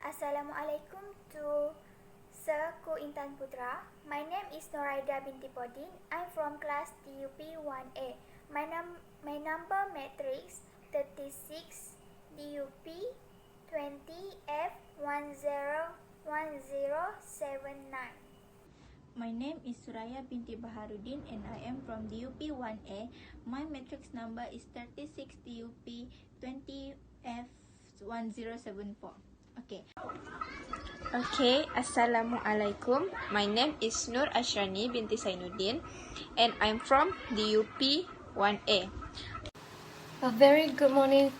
Assalamualaikum to Sir Ku Intan Putra. My name is Noraida binti Podin. I'm from class DUP 1A. My number matrix 36 DUP 20 F101079. My name is Suraya binti Baharudin and I am from DUP 1A. My matrix number is 36 DUP 20 F1074. Okay, Assalamualaikum. My name is Nur Ashrani binti Sainuddin and I'm from DUP 1A. A very good morning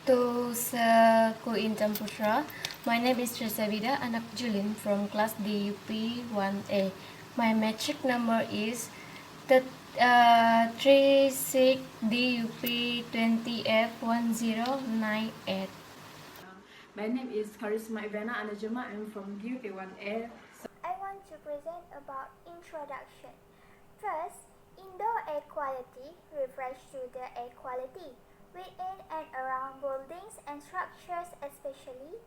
to Sir Ku Intan Putra. My name is Tresavida Anak Julin from class DUP 1A. My matric number is 36 DUP 20 F1098. My name is Karisma Ivana Anajama. I'm from DUP 1A. I want to present about introduction. First, indoor air quality refers to the air quality within and around buildings and structures, especially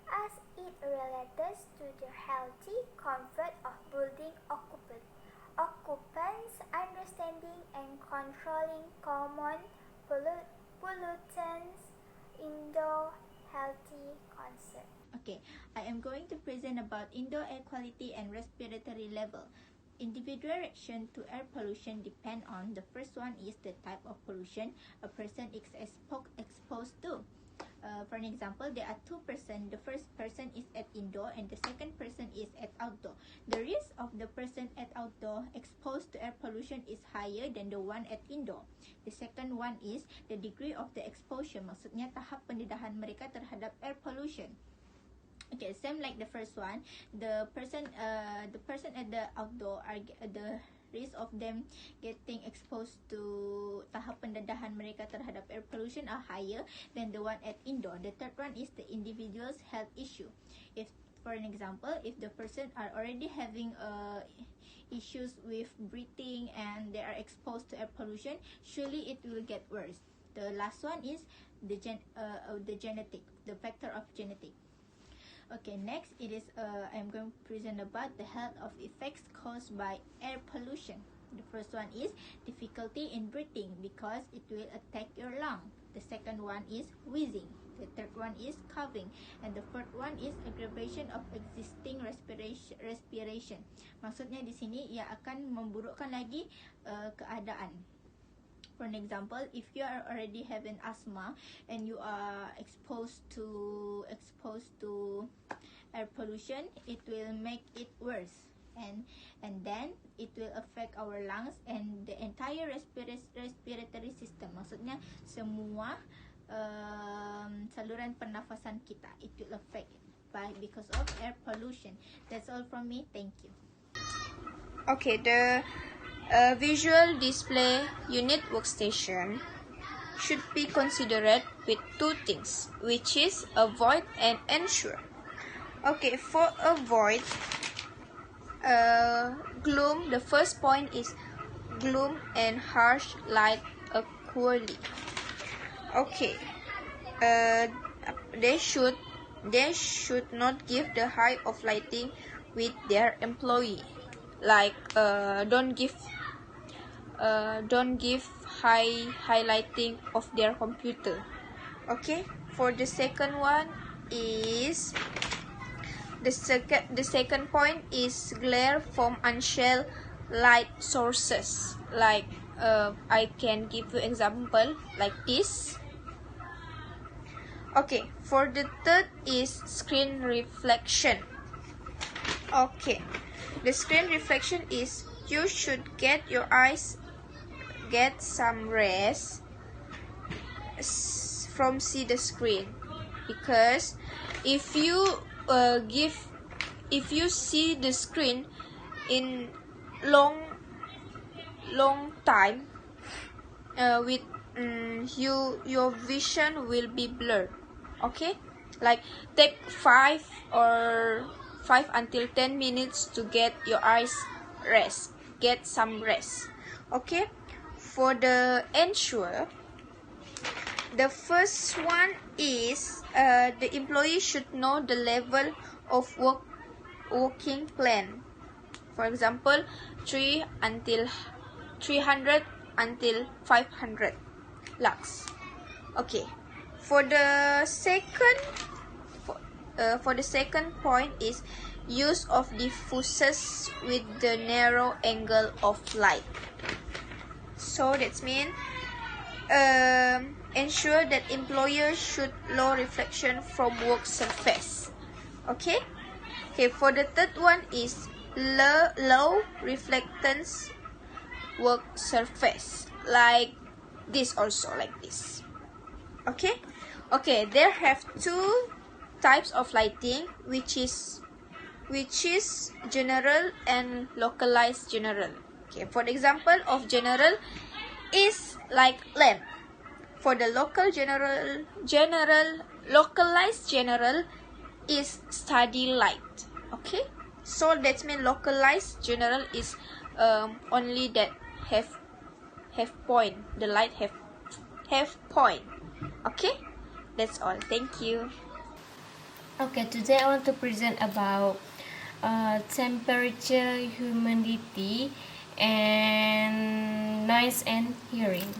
as it relates to the healthy comfort of building occupants, understanding and controlling common pollutants, indoor healthy concern. I am going to present about indoor air quality and respiratory level. Individual reaction to air pollution depend on the first one is the type of pollution a person is exposed to. For an example, there are two persons. The first person is at indoor and the second person is at outdoor. The risk of the person at outdoor exposed to air pollution is higher than the one at indoor. The second one is the degree of the exposure. Maksudnya tahap pendedahan mereka terhadap air pollution. Okay, same like the first one. The person at the outdoor are the risk of them getting exposed to tahap pendedahan mereka terhadap air pollution are higher than the one at indoor. The third one is the individual's health issue. If, for an example, if the person are already having issues with breathing and they are exposed to air pollution, surely it will get worse. The last one is the genetic, the factor of genetic. Okay, next it is I'm going to present about the health of effects caused by air pollution. The first one is difficulty in breathing because it will attack your lung. The second one is wheezing. The third one is coughing, and the fourth one is aggravation of existing respiration. Maksudnya di sini ia akan memburukkan lagi keadaan. For an example, if you are already having asthma and you are exposed to air pollution, it will make it worse, and then it will affect our lungs and the entire respiratory system. Maksudnya semua saluran pernafasan kita, it will affect because of air pollution. That's all from me. Thank you. Okay, the visual display unit workstation should be considered with two things, which is avoid and ensure. Okay, for avoid gloom, the first point is gloom and harsh light equally. Okay, they should not give the height of lighting with their employee. Like don't give highlighting of their computer. Okay, for the second one is the second point is glare from unshelled light sources. Like I can give you example like this. Okay, for the third is screen reflection. Okay, the screen reflection is you should get your eyes get some rest from see the screen, because if you see the screen in long time with your vision will be blurred. Okay, like take 5 until 10 minutes to get your eyes get some rest. Okay, for the ensure, the first one is the employee should know the level of working plan. For example, 300 until 500 lux. Okay. For the second point is use of diffusers with the narrow angle of light. So that means ensure that employer should low reflection from work surface. Okay. For the third one is low reflectance work surface, like this, also like this. Okay, there have two types of lighting, which is general and localized general. Okay, for the example of general is like lamp. For the localized general is study light. Okay, so that means localized general is only that have point. The light have point. Okay, that's all. Thank you. Okay, today I want to present about temperature, humidity, and noise and hearing.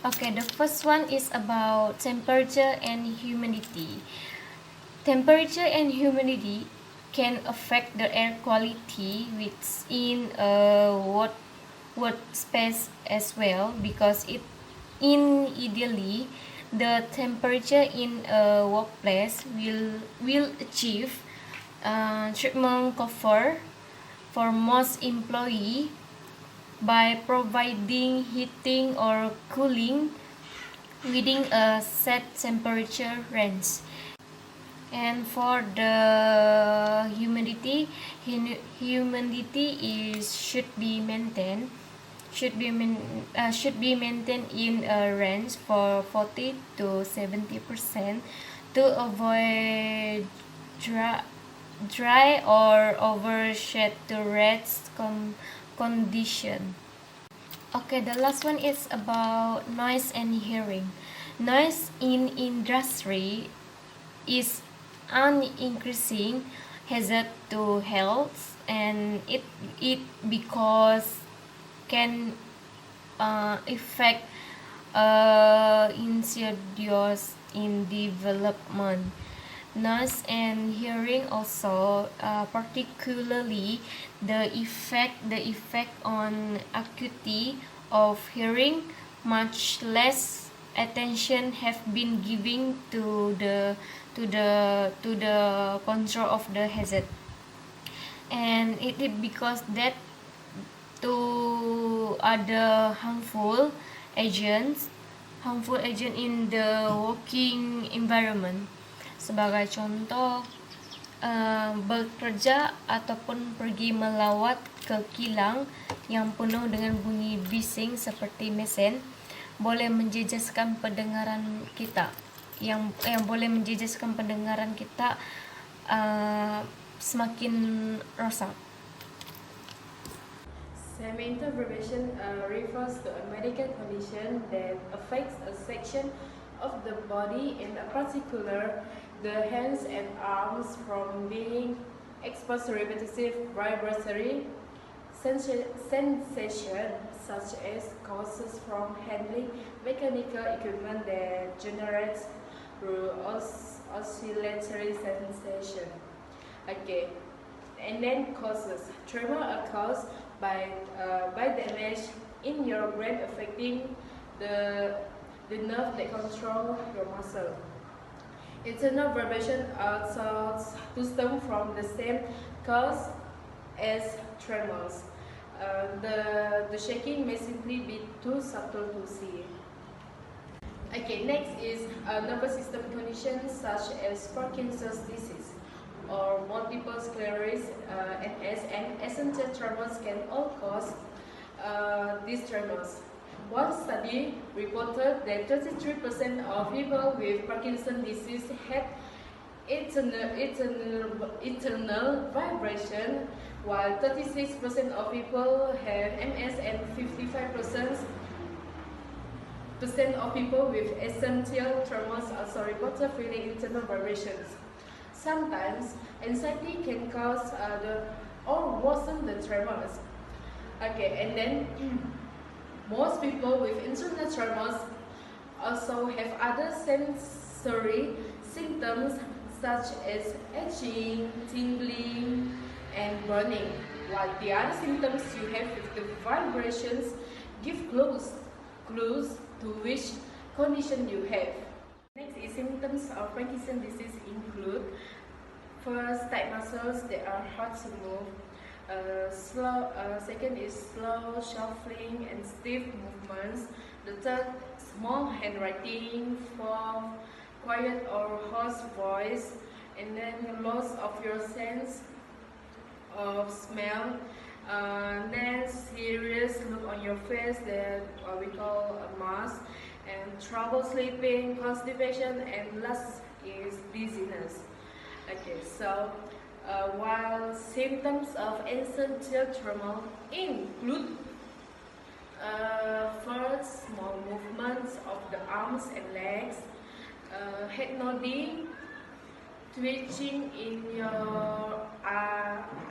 Okay, the first one is about temperature and humidity. Temperature and humidity can affect the air quality within a workspace as well, because ideally the temperature in a workplace will achieve treatment cover for most employees by providing heating or cooling within a set temperature range. And for the humidity should be maintained in a range for 40 to 70% to avoid dry or oversaturated condition. Okay, the last one is about noise and hearing. Noise in industry is an increasing hazard to health, and it because can affect insidious in development. Noise and hearing also, particularly the effect on acuity of hearing. Much less attention have been given to the control of the hazard, and it is because that to other harmful agents in the working environment. Sebagai contoh, bekerja ataupun pergi melawat ke kilang yang penuh dengan bunyi bising seperti mesin boleh menjejaskan pendengaran kita, yang boleh menjejaskan pendengaran kita semakin rosak. Segmental vibration refers to a medical condition that affects a section of the body, in particular the hands and arms, from being exposed to repetitive vibratory sensation such as causes from handling mechanical equipment that generates through oscillatory sensation. Okay, and then causes. Tremor are caused by damage in your brain, affecting the nerve that control your muscle. Internal vibration are thought to stem from the same cause as tremors. The shaking may simply be too subtle to see. Okay, next is nervous system conditions such as Parkinson's disease or multiple sclerosis, MS, and essential tremors can all cause these tremors. One study reported that 33% of people with Parkinson's disease had internal vibration, while 36% of people have MS and 55% percent of people with essential tremors also reported feeling internal vibrations. Sometimes anxiety can cause or worsen the tremors. Okay, and then most people with internal tremors also have other sensory symptoms such as itching, tingling, and burning. While the other symptoms you have with the vibrations give clues to which condition you have. Next is symptoms of Parkinson's disease include first, tight muscles that are hard to move. Second is slow shuffling and stiff movements. The third, small handwriting. Fourth, quiet or hoarse voice. And then loss of your sense of smell. Then serious look on your face that we call a mask. And trouble sleeping, constipation, and last is dizziness. Okay, so while symptoms of essential tremor include first, small movements of the arms and legs, head nodding, twitching in your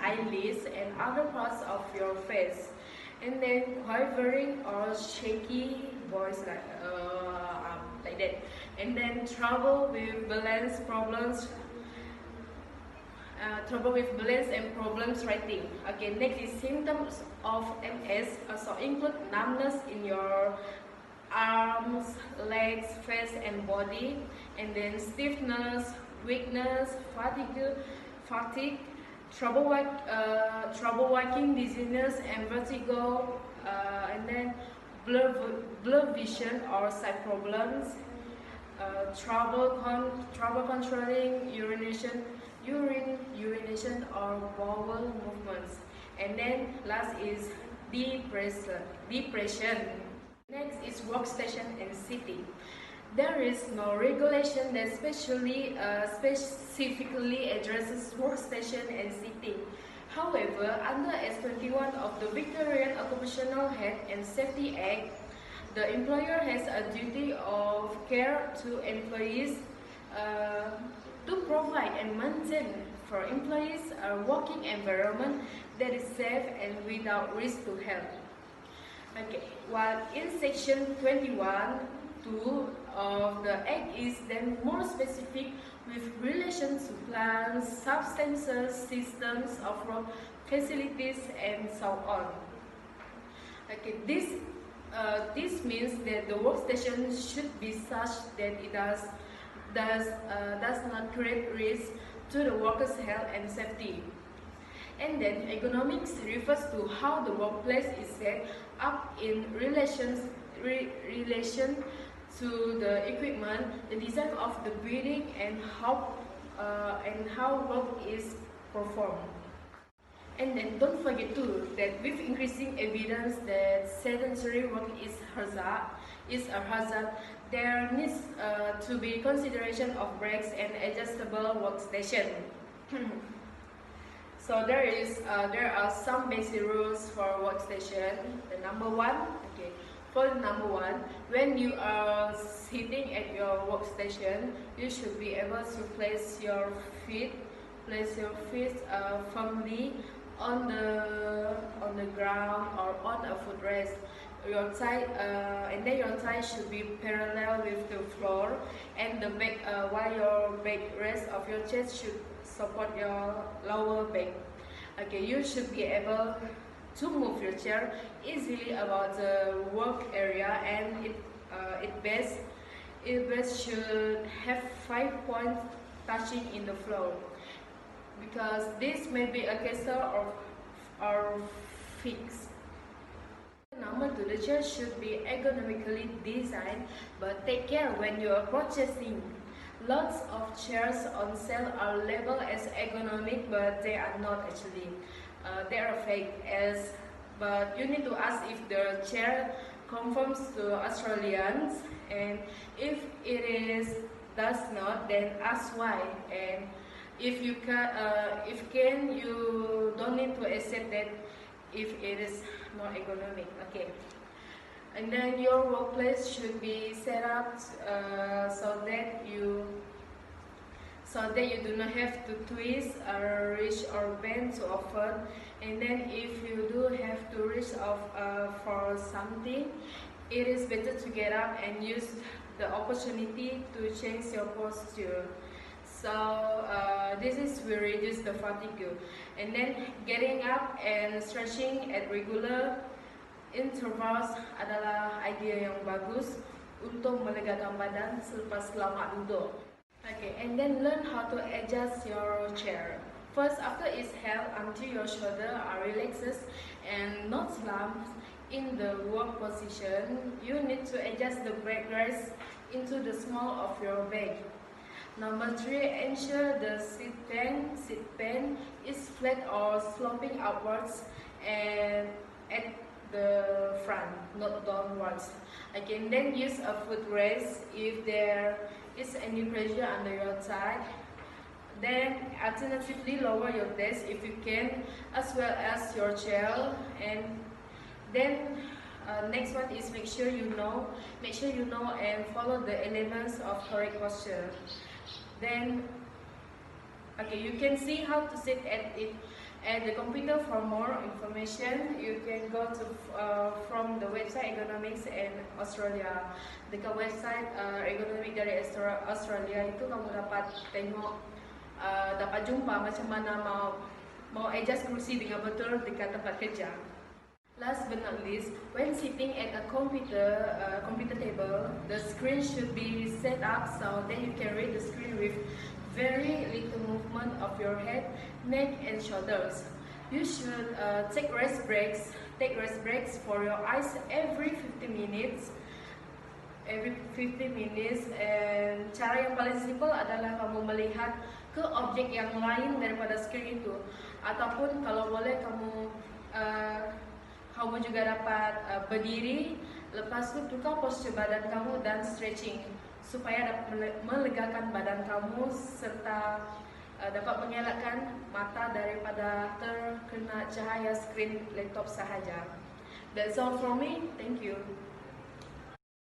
eyelids and other parts of your face, and then quivering or shaky voice like that, and then trouble with balance and problems writing. Okay, next is symptoms of MS also include numbness in your arms, legs, face and body, and then stiffness, weakness, fatigue, trouble walking, dizziness and vertigo, and then blurred vision or sight problems, trouble controlling urination or bowel movements, and then last is depression. Next is workstation and sitting. There is no regulation that specifically addresses workstation and sitting. However, under S21 of the Victorian Occupational Health and Safety Act, the employer has a duty of care to employees to provide and maintain for employees a working environment that is safe and without risk to health. Okay, while in section 21(2) of the Act is then more specific with relation to plants, substances, systems of work, facilities, and so on. Okay, this means that the workstation should be such that it does not create risk to the workers' health and safety. And then ergonomics refers to how the workplace is set up in relation to the equipment, the design of the building, and how work is performed. And then don't forget too that with increasing evidence that sedentary work is a hazard, there needs to be consideration of breaks and adjustable workstation. So there are some basic rules for workstation. The number one, when you are sitting at your workstation, you should be able to place your feet firmly on the ground or on a footrest. Your thigh should be parallel with the floor, and the back while your back rest of your chest should support your lower back. Okay, you should be able to move your chair easily about the work area, and it best should have 5 points touching in the floor, because this may be a caster or fixed. Number 2, the chair should be ergonomically designed, but take care when you are purchasing. Lots of chairs on sale are labeled as ergonomic, but they are not actually. They are fake, but you need to ask if the chair conforms to Australians, and if does not, then ask why. And if you don't need to accept that if it is not ergonomic. Okay. And then your workplace should be set up so that you do not have to twist or reach or bend too often. And then if you do have to reach off for something, it is better to get up and use the opportunity to change your posture. So this is will reduce the fatigue. And then getting up and stretching at regular intervals adalah idea yang bagus untuk melegakan badan selepas lama duduk. Okay, and then learn how to adjust your chair. First, after it's held until your shoulder are relaxed and not slumped in the work position, you need to adjust the backrest into the small of your back. Number 3, ensure the seat pan is flat or sloping upwards and at the front, not downwards. Again, then use a footrest if there is any pressure under your thigh. Then alternatively lower your desk if you can, as well as your chair. And then next one is make sure you know and follow the elements of correct posture. Then okay, you can see how to sit at the computer. For more information, you can go to from the website Ergonomics and Australia. Dekat website Ergonomics dari Australia itu kamu dapat tengok, dapat jumpa macam mana mau adjust kursi dengan betul dekat tempat kerja. Last but not least, when sitting at a computer table, the screen should be set up so that you can read the screen with very little movement of your head, neck and shoulders. You should take rest breaks for your eyes every 50 minutes. And cara yang paling simple adalah kamu melihat ke objek yang lain daripada screen itu, ataupun kalau boleh kamu juga dapat berdiri, lepas itu tukar postur badan kamu dan stretching supaya dapat melegakan badan kamu serta dapat mengelakkan mata daripada terkena cahaya skrin laptop sahaja. That's all from me. Thank you.